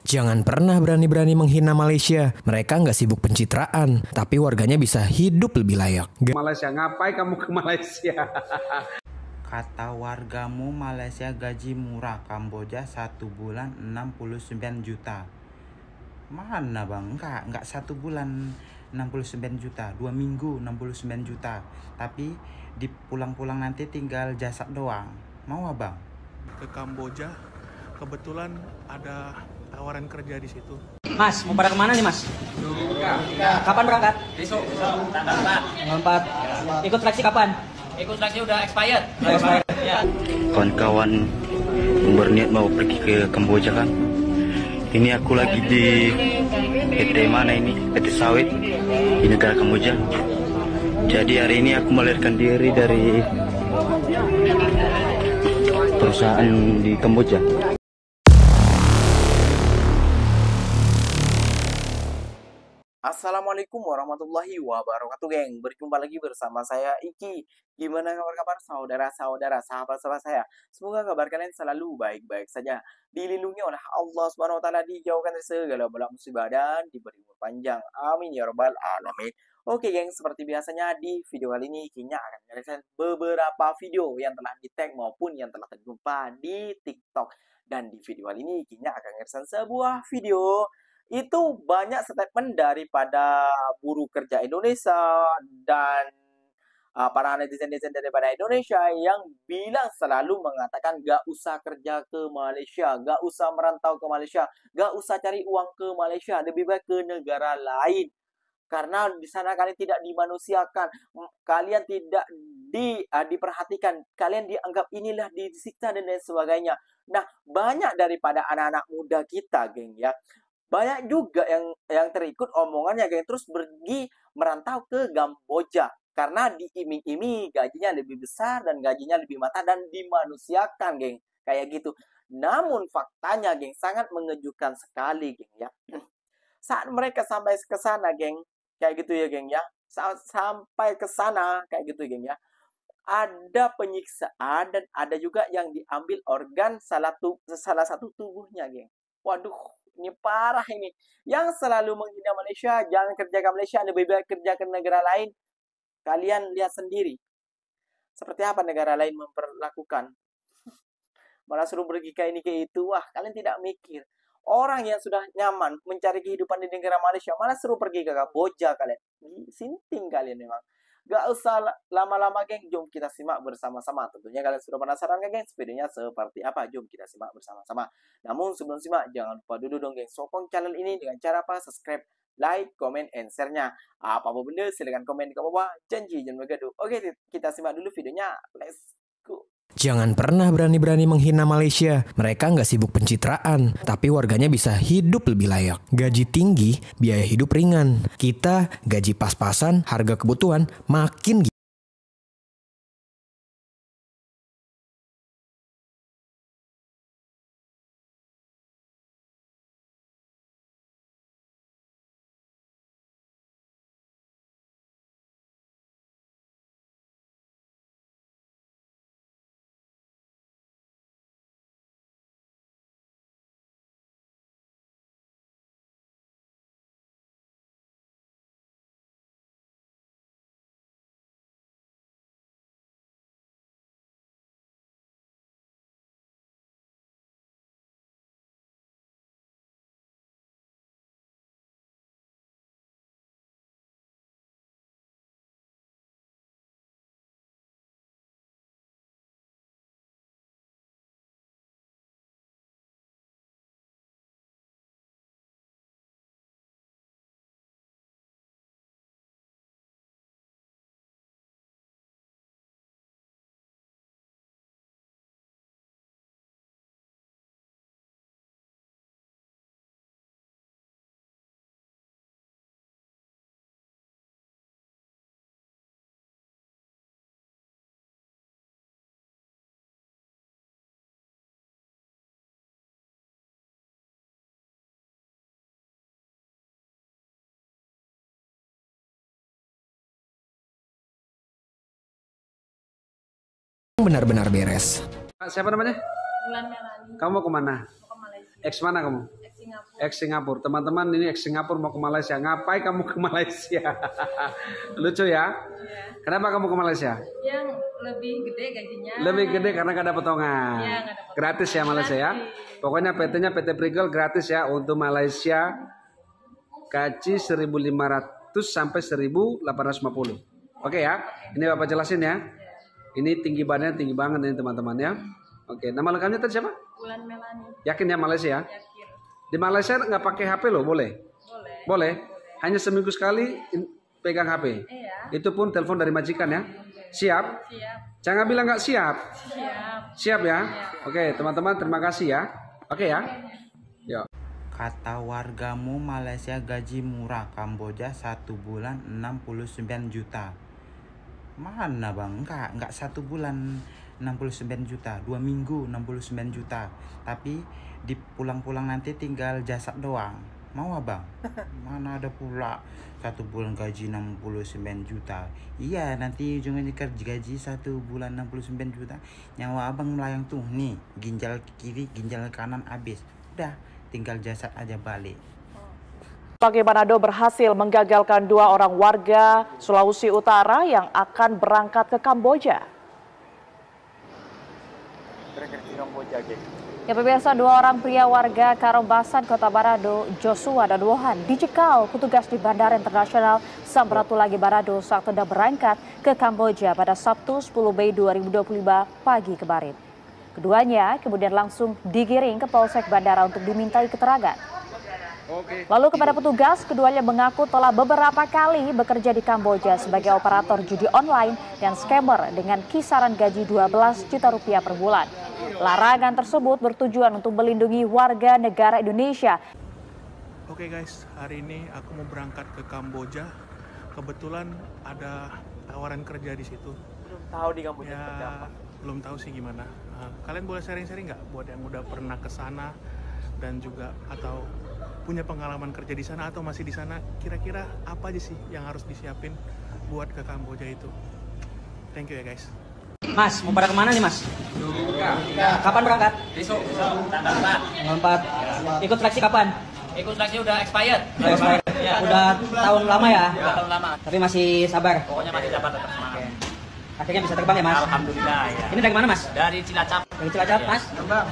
Jangan pernah berani-berani menghina Malaysia. Mereka nggak sibuk pencitraan, tapi warganya bisa hidup lebih layak. Malaysia, ngapain kamu ke Malaysia? Kata wargamu Malaysia gaji murah, Kamboja 1 bulan 69 juta. Mana bang? Enggak 1 bulan 69 juta, 2 minggu 69 juta. Tapi di pulang-pulang nanti tinggal jasad doang. Mau abang? Ke Kamboja, kebetulan ada tawaran kerja di situ. Mas, mau pada kemana nih mas? Kapan berangkat? Besok. Tanggal 4. Ikut seleksi kapan? Ikut seleksi udah expired. Ya. Kawan-kawan berniat mau pergi ke Kamboja kan? Ini aku lagi di PT mana ini? PT Sawit di negara Kamboja. Jadi hari ini aku melarikan diri dari perusahaan di Kamboja. Assalamualaikum warahmatullahi wabarakatuh, geng. Berjumpa lagi bersama saya Iki. Gimana kabar saudara-saudara, sahabat-sahabat saya? Semoga kabar kalian selalu baik-baik saja, dilindungi oleh Allah Subhanahu wa taala, dijauhkan dari segala bala musibah dan diberi umur panjang. Amin ya rabbal alamin. Oke, geng, seperti biasanya di video kali ini Kinya akan menjelaskan beberapa video yang telah di-tag maupun yang telah terjumpa di TikTok. Dan di video kali ini Kinya akan menjelaskan sebuah video itu banyak statement daripada buruh kerja Indonesia dan para netizen-netizen daripada Indonesia yang bilang selalu mengatakan gak usah kerja ke Malaysia, gak usah merantau ke Malaysia, gak usah cari uang ke Malaysia, lebih baik ke negara lain. Karena di sana kalian tidak dimanusiakan, kalian tidak diperhatikan, kalian dianggap inilah disiksa dan lain sebagainya. Nah, banyak daripada anak-anak muda kita, geng, ya. Banyak juga yang terikut omongannya, geng, terus pergi merantau ke Kamboja karena diiming-iming gajinya lebih besar dan gajinya lebih mantap dan dimanusiakan, geng, kayak gitu. Namun faktanya, geng, sangat mengejutkan sekali, geng, ya. Saat mereka sampai ke sana, geng, kayak gitu ya, geng, ya. Sampai ke sana kayak gitu, geng, ya. Ada penyiksaan dan ada juga yang diambil organ salah satu tubuhnya, geng. Waduh, ini parah ini. Yang selalu menghina Malaysia, jangan kerja ke Malaysia, lebih baik kerja ke negara lain. Kalian lihat sendiri. Seperti apa negara lain memperlakukan. Malah suruh pergi ke ini ke itu. Wah, kalian tidak mikir. Orang yang sudah nyaman mencari kehidupan di negara Malaysia, malah suruh pergi ke Kamboja kalian. Sinting kalian memang. Gak usah lama-lama, geng. Jom kita simak bersama-sama. Tentunya kalian sudah penasaran kan, geng? Videonya seperti apa? Jom kita simak bersama-sama. Namun sebelum simak, jangan lupa dulu dong, geng. Sokong channel ini dengan cara apa? Subscribe, like, comment, and share-nya. Apa-apa benda, silahkan komen di bawah. Janji, jangan bergaduh. Oke, kita simak dulu videonya. Let's go. Jangan pernah berani-berani menghina Malaysia. Mereka nggak sibuk pencitraan, tapi warganya bisa hidup lebih layak. Gaji tinggi, biaya hidup ringan. Kita gaji pas-pasan, harga kebutuhan makin gila. Benar-benar beres. Siapa namanya? Bulan Melani. Kamu mau kemana? Mau ke Malaysia. Ex mana kamu? Ex Singapura. Teman-teman, ini ex Singapura mau ke Malaysia. Ngapain kamu ke Malaysia? Lucu ya? Kenapa kamu ke Malaysia? Yang lebih gede gajinya. Lebih gede karena gak ada potongan. Iya, nggak ada potongan. Gratis ya Malaysia ya. Pokoknya PT-nya PT Prigel gratis ya untuk Malaysia. Gaji 1.500 sampai 1.850. Oke ya. Ini Bapak jelasin ya. Ini tinggi badannya tinggi banget ini teman-teman ya. Oke, nama lengkapnya tadi siapa? Bulan Melani. Yakin ya Malaysia ya? Yakin. Di Malaysia nggak pakai HP loh, boleh? Boleh. Boleh. Hanya seminggu sekali pegang HP. Iya. Itu pun telepon dari majikan ya. Siap? Siap. Jangan bilang nggak siap. Siap. Siap ya? Oke, teman-teman terima kasih ya. Oke ya. Yuk. Kata wargamu Malaysia gaji murah, Kamboja 1 bulan 69 juta. Mana bang? Enggak 1 bulan 69 juta, 2 minggu 69 juta. Tapi di pulang-pulang nanti tinggal jasad doang. Mau abang? Mana ada pula 1 bulan gaji 69 juta. Iya, nanti ujungnya gaji 1 bulan 69 juta. Nyawa abang melayang tuh nih, ginjal kiri, ginjal kanan habis. Udah, tinggal jasad aja balik. Bupati Manado berhasil menggagalkan 2 orang warga Sulawesi Utara yang akan berangkat ke Kamboja. Ya pemirsa, 2 orang pria warga Karombasan, Kota Manado, Joshua dan Wohan dicekal petugas di Bandara Internasional Samratulangi Manado saat hendak berangkat ke Kamboja pada Sabtu 10 Mei 2025 pagi kemarin. Keduanya kemudian langsung digiring ke Polsek Bandara untuk dimintai keterangan. Lalu kepada petugas, keduanya mengaku telah beberapa kali bekerja di Kamboja sebagai operator judi online dan scammer dengan kisaran gaji 12 juta rupiah per bulan. Larangan tersebut bertujuan untuk melindungi warga negara Indonesia. Oke guys, hari ini aku mau berangkat ke Kamboja. Kebetulan ada tawaran kerja di situ. Belum tahu di Kamboja Ya, seperti apa. belum tahu sih gimana. Kalian boleh sharing-sharing nggak buat yang udah pernah ke sana dan juga atau punya pengalaman kerja di sana atau masih di sana, kira-kira apa aja sih yang harus disiapin buat ke Kamboja itu. Thank you ya guys. Mas, mau pada kemana nih mas? Kapan berangkat? Besok. Tanggal 4. Ikut seleksi kapan? Ikut seleksi udah expired. Udah tahun lama ya? Udah tahun lama. Tapi masih sabar? Pokoknya masih sabar, tetap semangat. Akhirnya bisa terbang ya mas? Alhamdulillah ya. Ini dari mana mas? Dari Cilacap. Dari Cilacap mas? Rembang.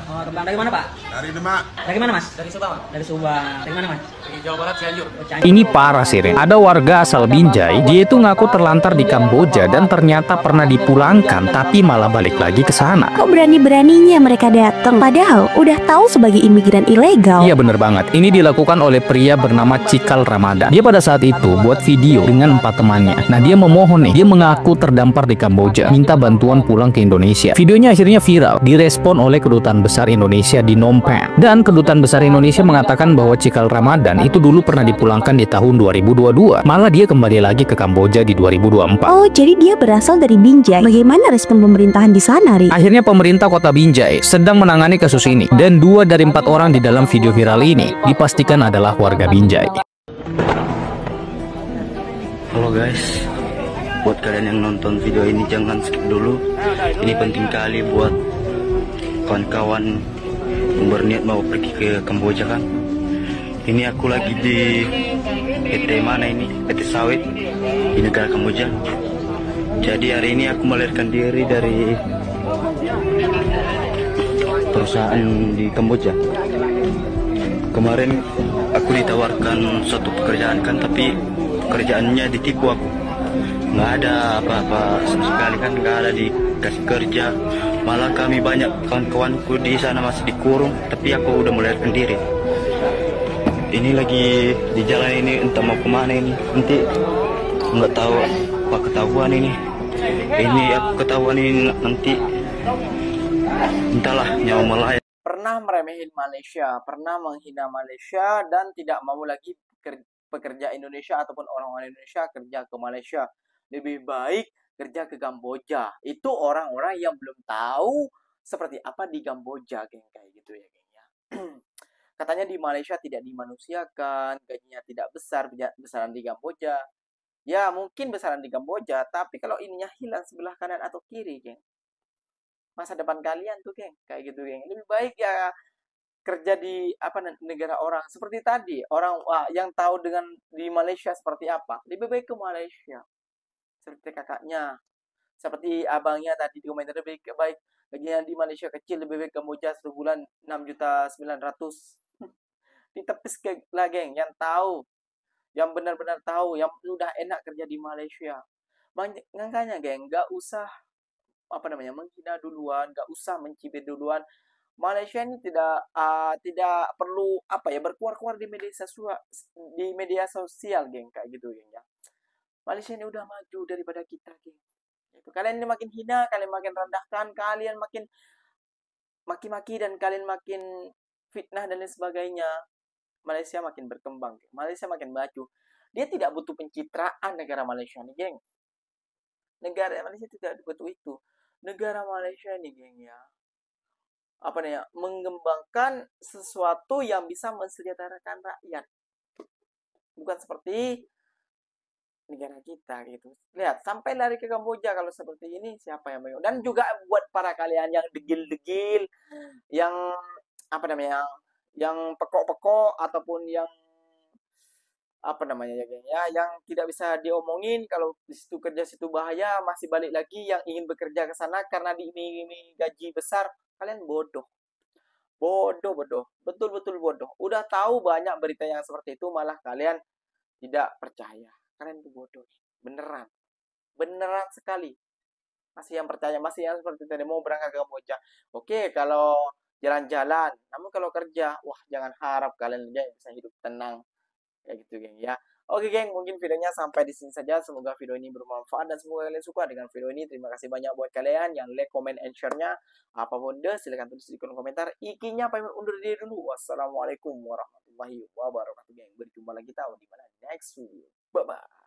Oh, Rembang. Dari mana pak? Dari Demak. Dari mana mas? Dari Subang. Dari Subang. Dari mana mas? Dari Jawa Barat, Cianjur. Ini parah sih, Ren. Ada warga asal Binjai, dia itu ngaku terlantar di Kamboja dan ternyata pernah dipulangkan, tapi malah balik lagi ke sana. Kok berani-beraninya mereka datang? Padahal udah tahu sebagai imigran ilegal. Iya bener banget, ini dilakukan oleh pria bernama Cikal Ramadan. Dia pada saat itu buat video dengan 4 temannya. Nah dia memohon nih, dia mengaku terdampar di Kamboja, minta bantuan pulang ke Indonesia. Videonya akhirnya viral, direspon oleh Kedutaan Besar Indonesia di Phnom Penh. Dan Kedutaan Besar Indonesia mengatakan bahwa Cikal Ramadan itu dulu pernah dipulangkan di tahun 2022. Malah dia kembali lagi ke Kamboja di 2024. Oh, jadi dia berasal dari Binjai. Bagaimana respon pemerintahan di sana, Ri? Akhirnya pemerintah kota Binjai sedang menangani kasus ini. Dan 2 dari 4 orang di dalam video viral ini dipastikan adalah warga Binjai. Halo guys, buat kalian yang nonton video ini jangan skip dulu. Ini penting kali buat kawan-kawan yang berniat mau pergi ke Kamboja kan. Ini aku lagi di PT mana ini? PT Sawit di negara Kamboja. Jadi hari ini aku melarikan diri dari perusahaan di Kamboja. Kemarin aku ditawarkan suatu pekerjaan kan, tapi pekerjaannya ditipu aku. Nggak ada apa-apa sekali kan, nggak ada dikasih kerja. Malah kami banyak kawan-kawanku di sana masih dikurung, tapi aku udah melarikan diri. Ini lagi di jalan ini, entah mau kemana ini. Nanti nggak tahu apa ketahuan ini. Ini aku ketahuan ini nanti entahlah nyawa melayang. Pernah meremehin Malaysia, pernah menghina Malaysia, dan tidak mau lagi pekerja Indonesia ataupun orang-orang Indonesia kerja ke Malaysia. Lebih baik kerja ke Kamboja. Itu orang-orang yang belum tahu seperti apa di Kamboja, geng, kayak gitu ya, geng ya. Katanya di Malaysia tidak dimanusiakan, gajinya tidak besar, besaran di Kamboja. Ya mungkin besaran di Kamboja, tapi kalau ininya hilang sebelah kanan atau kiri, geng, masa depan kalian tuh, geng, kayak gitu, geng. Lebih baik ya kerja di negara orang. Seperti tadi, orang yang tahu dengan di Malaysia seperti apa, lebih baik ke Malaysia. Seperti kakaknya, seperti abangnya tadi di komentar, lebih baik gajinya di Malaysia kecil, lebih baik Kamboja 1 bulan 6.900.000. Ditepis lah geng, yang tahu, yang benar-benar tahu, yang udah enak kerja di Malaysia. Makanya geng, nggak usah menghina duluan, nggak usah mencibir duluan. Malaysia ini tidak perlu berkuar-kuar di media sosial geng, kayak gitu geng ya. Malaysia ini udah maju daripada kita geng. Itu kalian ini makin hina, kalian makin rendahkan, kalian makin maki-maki, dan kalian makin fitnah dan lain sebagainya. Malaysia makin berkembang, geng. Malaysia makin maju. Dia tidak butuh pencitraan negara Malaysia nih geng. Negara Malaysia tidak butuh itu. Negara Malaysia nih geng ya, mengembangkan sesuatu yang bisa mensejahterakan rakyat. Bukan seperti negara kita gitu. Lihat, sampai lari ke Kamboja kalau seperti ini, siapa yang mau? Dan juga buat para kalian yang degil-degil, yang yang pekok-pekok, ataupun yang yang tidak bisa diomongin, kalau di situ kerja situ bahaya, masih balik lagi, yang ingin bekerja ke sana karena diiming-iming gaji besar, kalian bodoh. Bodoh. Betul-betul bodoh. Udah tahu banyak berita yang seperti itu, malah kalian tidak percaya. Kalian itu bodoh. Beneran sekali. Masih yang percaya, masih yang seperti tadi mau berangkat ke Kamboja. Oke, kalau jalan-jalan, namun kalau kerja, wah jangan harap kalian bisa hidup tenang. Kayak gitu geng ya. Oke geng, mungkin videonya sampai di sini saja. Semoga video ini bermanfaat dan semoga kalian suka dengan video ini. Terima kasih banyak buat kalian yang like, comment, and share-nya. Apapun deh, silahkan tulis di kolom komentar. Ikinya pamit undur diri dulu. Wassalamualaikum warahmatullahi wabarakatuh geng. Berjumpa lagi tahu di mana next video. Bye bye.